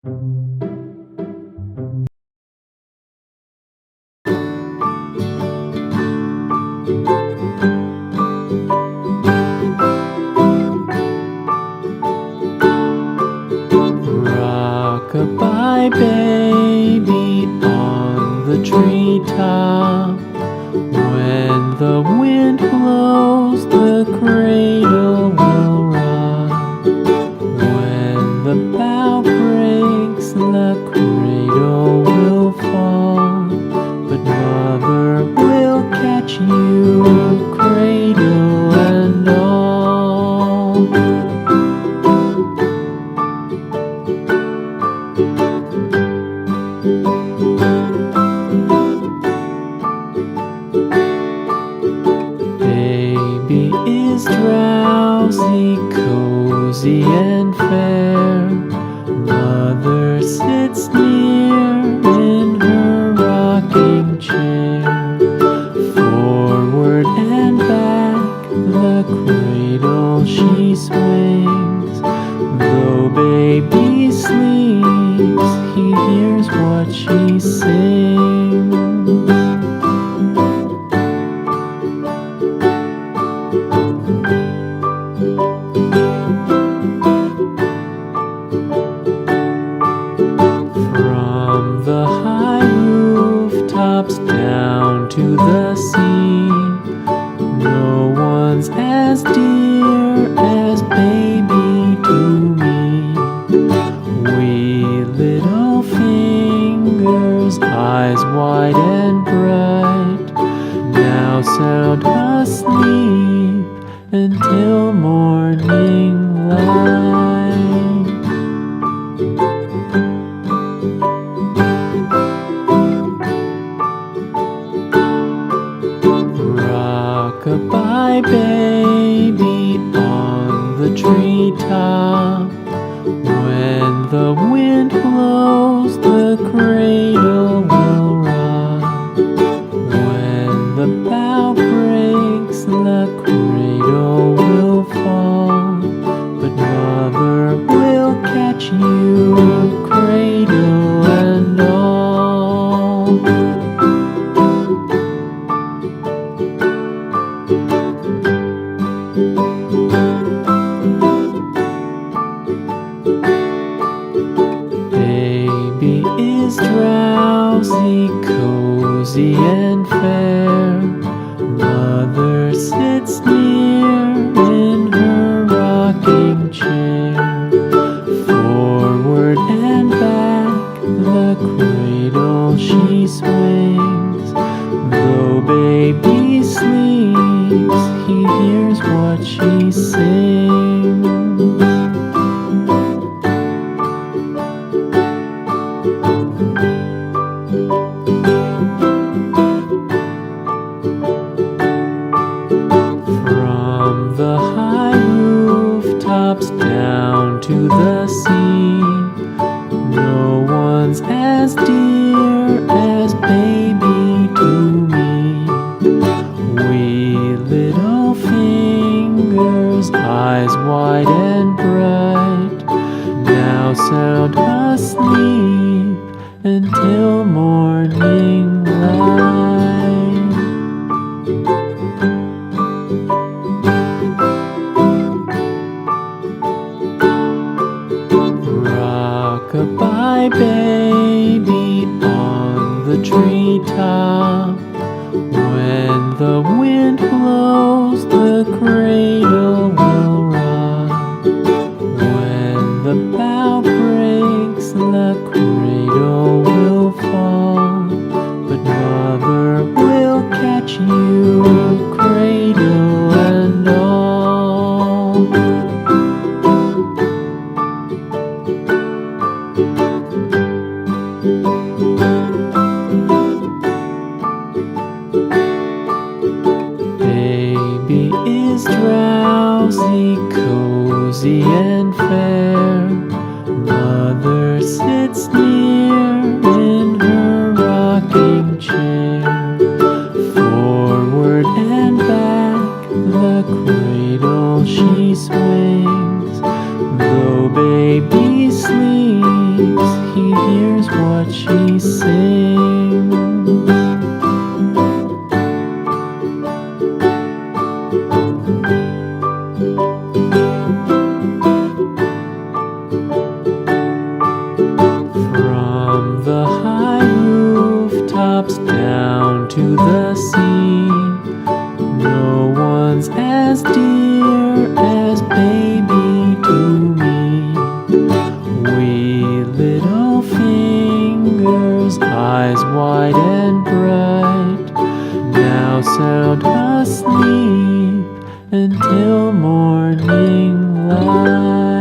Rock-a-bye baby on the treetop. When the wind blows, the cradle will rock. When the bough breaks, the cradle will fall. But mother will catch you, cradle and all. Baby is drowsy, cozy and fair. Mother sits near in her rocking chair. Forward and back, the cradle she swings. Though baby sleeps, he hears what she sings. From the high rooftops down to the sea, no one's as dear as baby to me. Wee little fingers, eyes wide and bright, now sound asleep until morning light. Rock-a-bye baby on the treetop. When the wind blows, the cradle will rock. When the bough breaks, the cradle will fall. But mother will catch you, cradle and all. Baby is drowsy, cozy and fair. Mother sits near in her rocking chair. Forward and back, the cradle she swings. Though baby sleeps, he hears what she sings. From the high rooftops down to the sea, no one's as dear as baby to me. Wee little fingers, eyes wide and bright, now sound asleep until morning light. Rock-a-bye baby on the treetop. When the wind blows, the cradle will rock. When the bough breaks, the cradle will fall. But mother will catch you, cradle and all. Baby is drowsy, cozy and fair. Mother sits near in her rocking chair. Forward and back, the cradle she swings. Though baby sleeps, sound asleep until morning light.